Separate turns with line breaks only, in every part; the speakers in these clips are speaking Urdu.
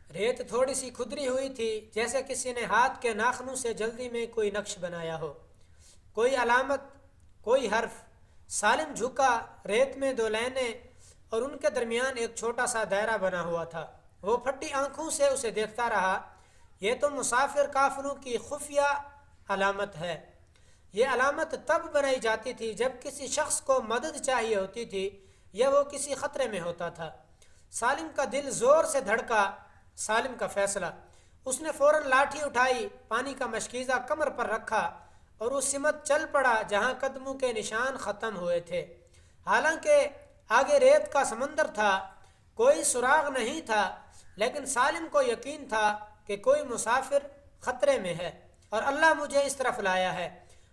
ریت تھوڑی سی کھدری ہوئی تھی، جیسے کسی نے ہاتھ کے ناخنوں سے جلدی میں کوئی نقش بنایا ہو، کوئی علامت، کوئی حرف۔ سالم جھکا، ریت میں دو لائنیں اور ان کے درمیان ایک چھوٹا سا دائرہ بنا ہوا تھا۔ وہ پھٹی آنکھوں سے اسے دیکھتا رہا۔ یہ تو مسافر کافروں کی خفیہ علامت ہے۔ یہ علامت تب بنائی جاتی تھی جب کسی شخص کو مدد چاہیے ہوتی تھی یا وہ کسی خطرے میں ہوتا تھا۔ سالم کا دل زور سے دھڑکا۔ سالم کا فیصلہ۔ اس نے فوراً لاٹھی اٹھائی، پانی کا مشکیزہ کمر پر رکھا اور اس سمت چل پڑا جہاں قدموں کے نشان ختم ہوئے تھے۔ حالانکہ آگے ریت کا سمندر تھا، کوئی سراغ نہیں تھا، لیکن سالم کو یقین تھا کہ کوئی مسافر خطرے میں ہے اور اللہ مجھے اس طرف لایا ہے۔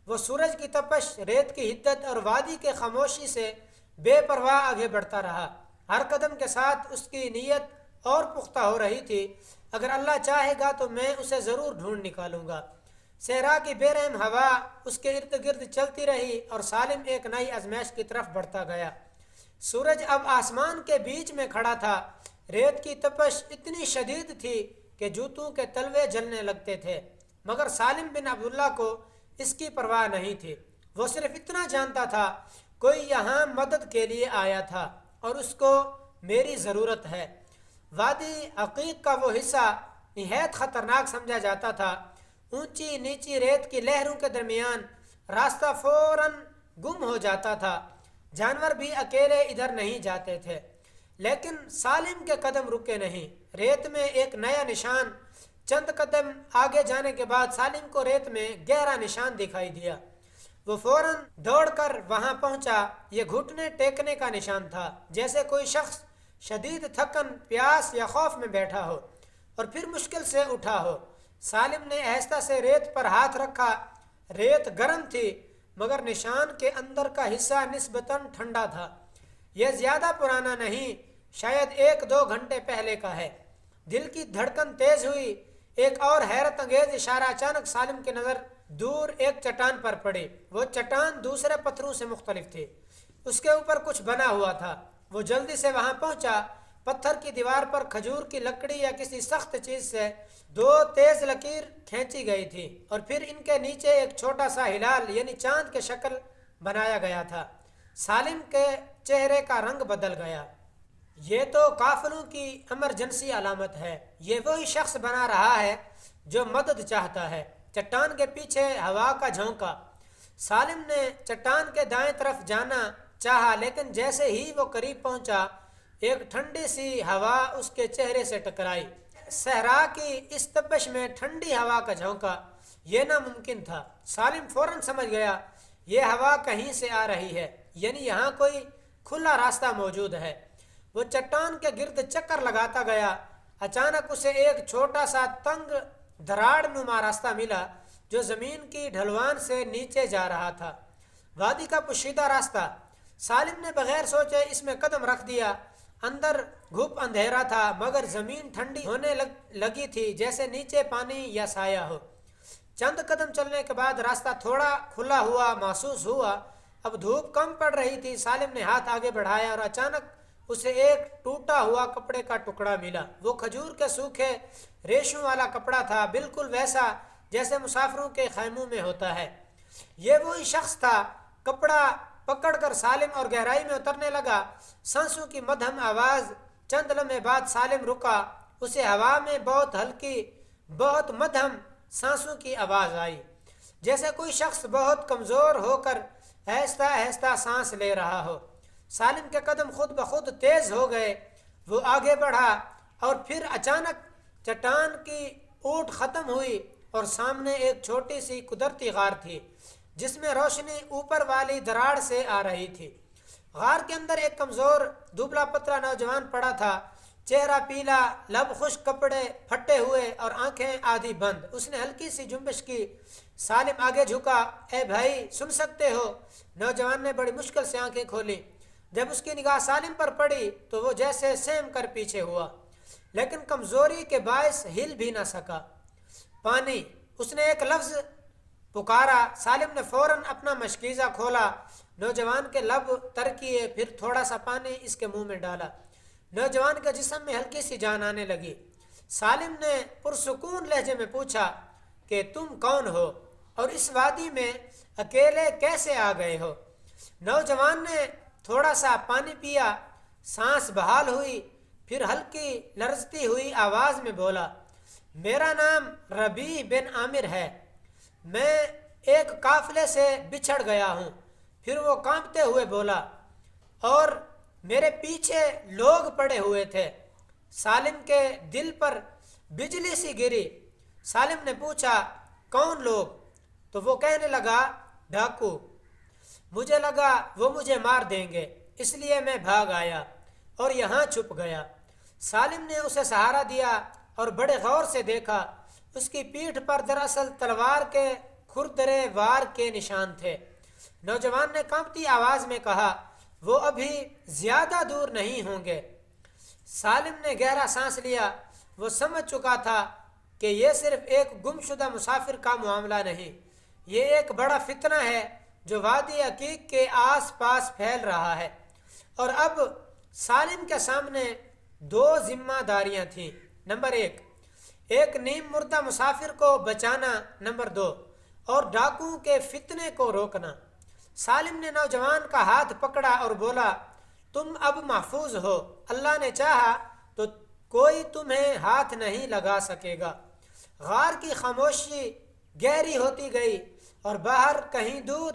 وہ سورج کی تپش، ریت کی حدت اور وادی کے خاموشی سے بے پرواہ آگے بڑھتا رہا۔ ہر قدم کے ساتھ اس کی نیت اور پختہ ہو رہی تھی، اگر اللہ چاہے گا تو میں اسے ضرور ڈھونڈ نکالوں گا۔ صحرا کی بے رحم ہوا اس کے ارد گرد چلتی رہی اور سالم ایک نئی آزمائش کی طرف بڑھتا گیا۔ سورج اب آسمان کے بیچ میں کھڑا تھا۔ ریت کی تپش اتنی شدید تھی کہ جوتوں کے تلوے جلنے لگتے تھے، مگر سالم بن عبداللہ کو اس کی پرواہ نہیں تھی۔ وہ صرف اتنا جانتا تھا، کوئی یہاں مدد کے لیے آیا تھا اور اس کو میری ضرورت ہے۔ وادی عقیق کا وہ حصہ نہایت خطرناک سمجھا جاتا تھا۔ اونچی نیچی ریت کی لہروں کے درمیان راستہ فوراً گم ہو جاتا تھا۔ جانور بھی اکیلے ادھر نہیں جاتے تھے، لیکن سالم کے قدم رکے نہیں۔ ریت میں ایک نیا نشان۔ چند قدم آگے جانے کے بعد سالم کو ریت میں گہرا نشان دکھائی دیا۔ وہ فوراً دوڑ کر وہاں پہنچا۔ یہ گھٹنے ٹیکنے کا نشان تھا، جیسے کوئی شخص شدید تھکن، پیاس یا خوف میں بیٹھا ہو اور پھر مشکل سے اٹھا ہو۔ سالم نے آہستہ سے ریت پر ہاتھ رکھا۔ ریت گرم تھی، مگر نشان کے اندر کا حصہ نسبتاً ٹھنڈا تھا۔ یہ زیادہ پرانا نہیں، شاید 1-2 گھنٹے پہلے کا ہے۔ دل کی دھڑکن تیز ہوئی۔ ایک اور حیرت انگیز اشارہ اچانک سالم کی نظر دور ایک چٹان پر پڑی۔ وہ چٹان دوسرے پتھروں سے مختلف تھی، اس کے اوپر کچھ بنا ہوا تھا۔ وہ جلدی سے وہاں پہنچا۔ پتھر کی دیوار پر کھجور کی لکڑی یا کسی سخت چیز سے 2 تیز لکیر کھینچی گئی تھی اور پھر ان کے نیچے ایک چھوٹا سا ہلال یعنی چاند کی شکل بنایا گیا تھا۔ سالم کے چہرے کا رنگ بدل گیا۔ یہ تو قافلوں کی ایمرجنسی علامت ہے۔ یہ وہی شخص بنا رہا ہے جو مدد چاہتا ہے۔ چٹان کے پیچھے ہوا کا جھونکا۔ سالم نے چٹان کے دائیں طرف جانا چاہا، لیکن جیسے ہی وہ قریب پہنچا ایک ٹھنڈی سی ہوا اس کے چہرے سے ٹکرائی۔ صحرا کی اس تپش میں ٹھنڈی ہوا کا جھونکا، یہ ناممکن تھا۔ سالم فوراً سمجھ گیا یہ ہوا کہیں سے آ رہی ہے، یعنی یہاں کوئی کھلا راستہ موجود ہے۔ وہ چٹان کے گرد چکر لگاتا گیا۔ اچانک اسے ایک چھوٹا سا تنگ دراڑ نما راستہ ملا جو زمین کی ڈھلوان سے نیچے جا رہا تھا۔ وادی کا پوشیدہ راستہ۔ سالم نے بغیر سوچے اس میں قدم رکھ دیا۔ اندر گھپ اندھیرا تھا، مگر زمین ٹھنڈی ہونے لگی تھی، جیسے نیچے پانی یا سایہ ہو۔ چند قدم چلنے کے بعد راستہ تھوڑا کھلا ہوا محسوس ہوا۔ اب دھوپ کم پڑ رہی تھی۔ سالم نے ہاتھ آگے بڑھایا اور اچانک اسے ایک ٹوٹا ہوا کپڑے کا ٹکڑا ملا۔ وہ کھجور کے سوکھے ریشوں والا کپڑا تھا، بالکل ویسا جیسے مسافروں کے خیموں میں ہوتا ہے۔ یہ وہی شخص تھا۔ کپڑا پکڑ کر سالم اور گہرائی میں اترنے لگا۔ سانسوں کی مدھم آواز۔ چند لمحے بعد سالم رکا۔ اسے ہوا میں بہت ہلکی، بہت مدھم سانسوں کی آواز آئی، جیسے کوئی شخص بہت کمزور ہو کر آہستہ آہستہ سانس لے رہا ہو۔ سالم کے قدم خود بخود تیز ہو گئے۔ وہ آگے بڑھا اور پھر اچانک چٹان کی اوٹ ختم ہوئی اور سامنے ایک چھوٹی سی قدرتی غار تھی جس میں روشنی اوپر والی دراڑ سے آ رہی تھی۔ غار کے اندر ایک کمزور دبلا پتلا نوجوان پڑا تھا، چہرہ پیلا، لب خشک، کپڑے پھٹے ہوئے اور آنکھیں آدھی بند۔ اس نے ہلکی سی جنبش کی۔ سالم آگے جھکا۔ اے بھائی، سن سکتے ہو؟ نوجوان نے بڑی مشکل سے آنکھیں کھولی۔ جب اس کی نگاہ سالم پر پڑی تو وہ جیسے سہم کر پیچھے ہوا، لیکن کمزوری کے باعث ہل بھی نہ سکا۔ پانی، اس نے ایک لفظ پکارا۔ سالم نے فوراً اپنا مشکیزہ کھولا، نوجوان کے لب تر کیے، پھر تھوڑا سا پانی اس کے منہ میں ڈالا۔ نوجوان کے جسم میں ہلکی سی جان آنے لگی۔ سالم نے پرسکون لہجے میں پوچھا کہ تم کون ہو اور اس وادی میں اکیلے کیسے آ گئے ہو؟ نوجوان نے تھوڑا سا پانی پیا، سانس بحال ہوئی، پھر ہلکی لرزتی ہوئی آواز میں بولا، میرا نام ربیع بن عامر ہے، میں ایک قافلے سے بچھڑ گیا ہوں۔ پھر وہ کانپتے ہوئے بولا، اور میرے پیچھے لوگ پڑے ہوئے تھے۔ سالم کے دل پر بجلی سی گری۔ سالم نے پوچھا، کون لوگ؟ تو وہ کہنے لگا، ڈاکو۔ مجھے لگا وہ مجھے مار دیں گے، اس لیے میں بھاگ آیا اور یہاں چھپ گیا۔ سالم نے اسے سہارا دیا اور بڑے غور سے دیکھا۔ اس کی پیٹھ پر دراصل تلوار کے کھردرے وار کے نشان تھے۔ نوجوان نے کانپتی آواز میں کہا، وہ ابھی زیادہ دور نہیں ہوں گے۔ سالم نے گہرا سانس لیا۔ وہ سمجھ چکا تھا کہ یہ صرف ایک گمشدہ مسافر کا معاملہ نہیں، یہ ایک بڑا فتنہ ہے جو وادی عقیق کے آس پاس پھیل رہا ہے۔ اور اب سالم کے سامنے دو ذمہ داریاں تھیں۔ نمبر ایک نیم مردہ مسافر کو بچانا، نمبر دو اور ڈاکوؤں کے فتنے کو روکنا۔ سالم نے نوجوان کا ہاتھ پکڑا اور بولا، تم اب محفوظ ہو، اللہ نے چاہا تو کوئی تمہیں ہاتھ نہیں لگا سکے گا۔ غار کی خاموشی گہری ہوتی گئی اور باہر کہیں دور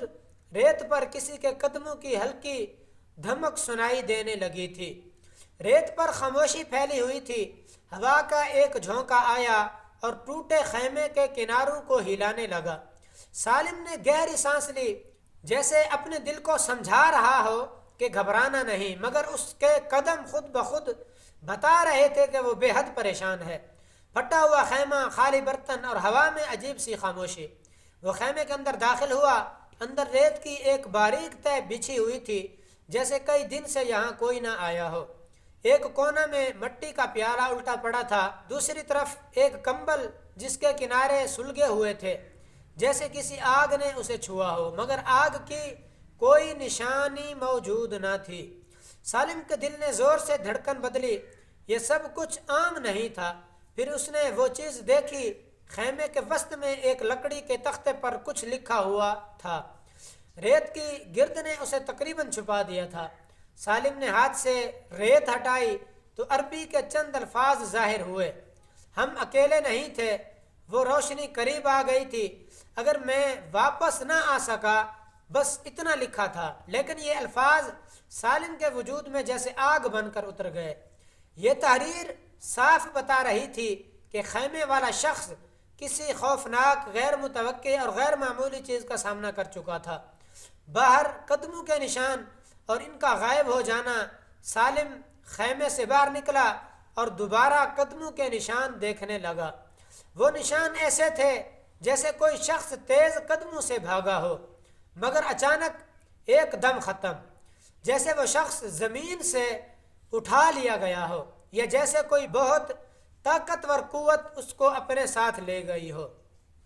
ریت پر کسی کے قدموں کی ہلکی دھمک سنائی دینے لگی تھی۔ ریت پر خاموشی پھیلی ہوئی تھی۔ ہوا کا ایک جھونکا آیا اور ٹوٹے خیمے کے کناروں کو ہلانے لگا۔ سالم نے گہری سانس لی، جیسے اپنے دل کو سمجھا رہا ہو کہ گھبرانا نہیں، مگر اس کے قدم خود بخود بتا رہے تھے کہ وہ بے حد پریشان ہے۔ پھٹا ہوا خیمہ، خالی برتن اور ہوا میں عجیب سی خاموشی۔ وہ خیمے کے اندر داخل ہوا۔ اندر ریت کی ایک باریک تہ بچھی ہوئی تھی، جیسے کئی دن سے یہاں کوئی نہ آیا ہو۔ ایک کونا میں مٹی کا پیالہ الٹا پڑا تھا، دوسری طرف ایک کمبل جس کے کنارے سلگے ہوئے تھے، جیسے کسی آگ نے اسے چھوا ہو، مگر آگ کی کوئی نشانی موجود نہ تھی۔ سالم کے دل نے زور سے دھڑکن بدلی۔ یہ سب کچھ عام نہیں تھا۔ پھر اس نے وہ چیز دیکھی، خیمے کے وسط میں ایک لکڑی کے تختے پر کچھ لکھا ہوا تھا۔ ریت کی گرد نے اسے تقریباً چھپا دیا تھا۔ سالم نے ہاتھ سے ریت ہٹائی تو عربی کے چند الفاظ ظاہر ہوئے، ہم اکیلے نہیں تھے، وہ روشنی قریب آ گئی تھی، اگر میں واپس نہ آ سکا، بس اتنا لکھا تھا۔ لیکن یہ الفاظ سالم کے وجود میں جیسے آگ بن کر اتر گئے۔ یہ تحریر صاف بتا رہی تھی کہ خیمے والا شخص کسی خوفناک، غیر متوقع اور غیر معمولی چیز کا سامنا کر چکا تھا۔ باہر قدموں کے نشان اور ان کا غائب ہو جانا۔ سالم خیمے سے باہر نکلا اور دوبارہ قدموں کے نشان دیکھنے لگا۔ وہ نشان ایسے تھے جیسے کوئی شخص تیز قدموں سے بھاگا ہو، مگر اچانک ایک دم ختم، جیسے وہ شخص زمین سے اٹھا لیا گیا ہو، یا جیسے کوئی بہت طاقتور قوت اس کو اپنے ساتھ لے گئی ہو۔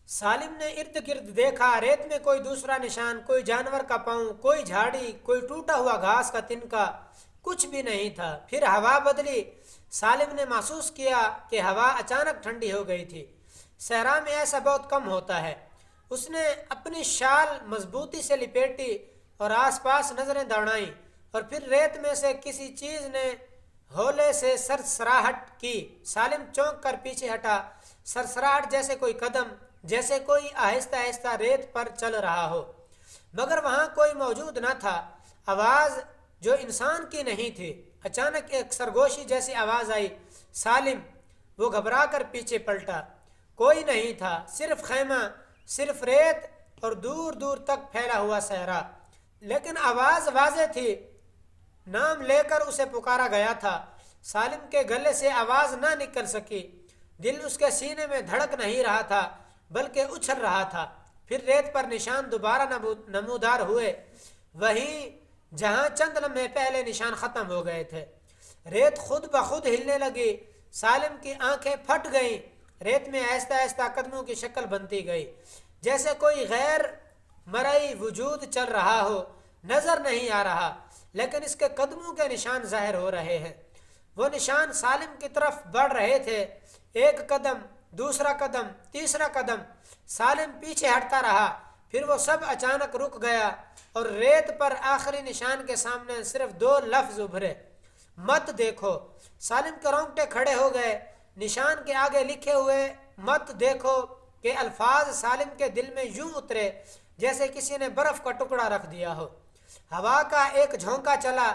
سالم نے ارد گرد دیکھا، ریت میں کوئی دوسرا نشان، کوئی جانور کا پاؤں، کوئی جھاڑی، کوئی ٹوٹا ہوا گھاس کا تنکا، کچھ بھی نہیں تھا۔ پھر ہوا بدلی۔ سالم نے محسوس کیا کہ ہوا اچانک ٹھنڈی ہو گئی تھی۔ صحرا میں ایسا بہت کم ہوتا ہے۔ اس نے اپنی شال مضبوطی سے لپیٹی اور آس پاس نظریں دوڑائیں، اور پھر ریت میں سے کسی چیز نے ہولے سے سرسراہٹ کی۔ سالم چونک کر پیچھے ہٹا، سرسراہٹ جیسے کوئی قدم، جیسے کوئی آہستہ آہستہ ریت پر چل رہا ہو، مگر وہاں کوئی موجود نہ تھا۔ آواز جو انسان کی نہیں تھی۔ اچانک ایک سرگوشی جیسی آواز آئی، سالم! وہ گھبرا کر پیچھے پلٹا۔ کوئی نہیں تھا، صرف خیمہ، صرف ریت اور دور دور تک پھیلا ہوا صحرا۔ لیکن آواز واضح تھی، نام لے کر اسے پکارا گیا تھا۔ سالم کے گلے سے آواز نہ نکل سکی۔ دل اس کے سینے میں دھڑک نہیں رہا تھا، بلکہ اچھل رہا تھا۔ پھر ریت پر نشان دوبارہ نمودار ہوئے، وہیں جہاں چند لمحے پہلے نشان ختم ہو گئے تھے۔ ریت خود بخود ہلنے لگی۔ سالم کی آنکھیں پھٹ گئیں۔ ریت میں آہستہ آہستہ قدموں کی شکل بنتی گئی، جیسے کوئی غیر مرئی وجود چل رہا ہو۔ نظر نہیں آ رہا، لیکن اس کے قدموں کے نشان ظاہر ہو رہے ہیں۔ وہ نشان سالم کی طرف بڑھ رہے تھے، ایک قدم، دوسرا قدم، تیسرا قدم، سالم پیچھے ہٹتا رہا، پھر وہ سب اچانک رک گیا اور ریت پر آخری نشان کے سامنے صرف 2 لفظ ابھرے، مت دیکھو۔ سالم کے رونگٹے کھڑے ہو گئے۔ نشان کے آگے لکھے ہوئے مت دیکھو کہ الفاظ سالم کے دل میں یوں اترے جیسے کسی نے برف کا ٹکڑا رکھ دیا ہو۔ ہوا کا ایک جھونکا چلا،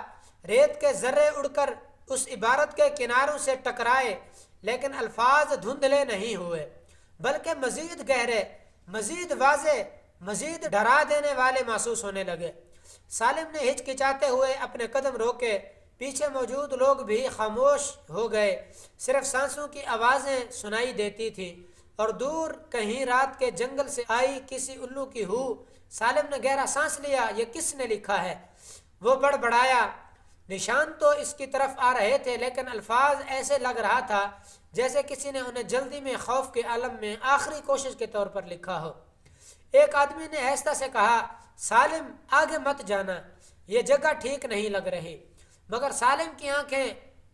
ریت کے ذرے اڑ کر اس عبارت کے کناروں سے ٹکرائے، لیکن الفاظ دھندلے نہیں ہوئے بلکہ مزید گہرے، مزید واضح، مزید ڈرا دینے والے محسوس ہونے لگے۔ سالم نے ہچکچاتے ہوئے اپنے قدم روکے، پیچھے موجود لوگ بھی خاموش ہو گئے، صرف سانسوں کی آوازیں سنائی دیتی تھیں اور دور کہیں رات کے جنگل سے آئی کسی الو کی ہو۔ سالم نے گہرا سانس لیا، یہ کس نے لکھا ہے؟ وہ بڑبڑایا۔ نشان تو اس کی طرف آ رہے تھے لیکن الفاظ ایسے لگ رہا تھا جیسے کسی نے انہیں جلدی میں خوف کے عالم میں آخری کوشش کے طور پر لکھا ہو۔ ایک آدمی نے آہستہ سے کہا، سالم آگے مت جانا، یہ جگہ ٹھیک نہیں لگ رہی۔ مگر سالم کی آنکھیں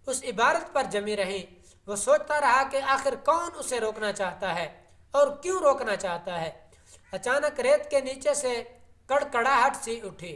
اس عبارت پر جمی رہیں۔ وہ سوچتا رہا کہ آخر کون اسے روکنا چاہتا ہے اور کیوں روکنا چاہتا ہے۔ اچانک ریت کے نیچے سے کڑکڑاہٹ سی اٹھی۔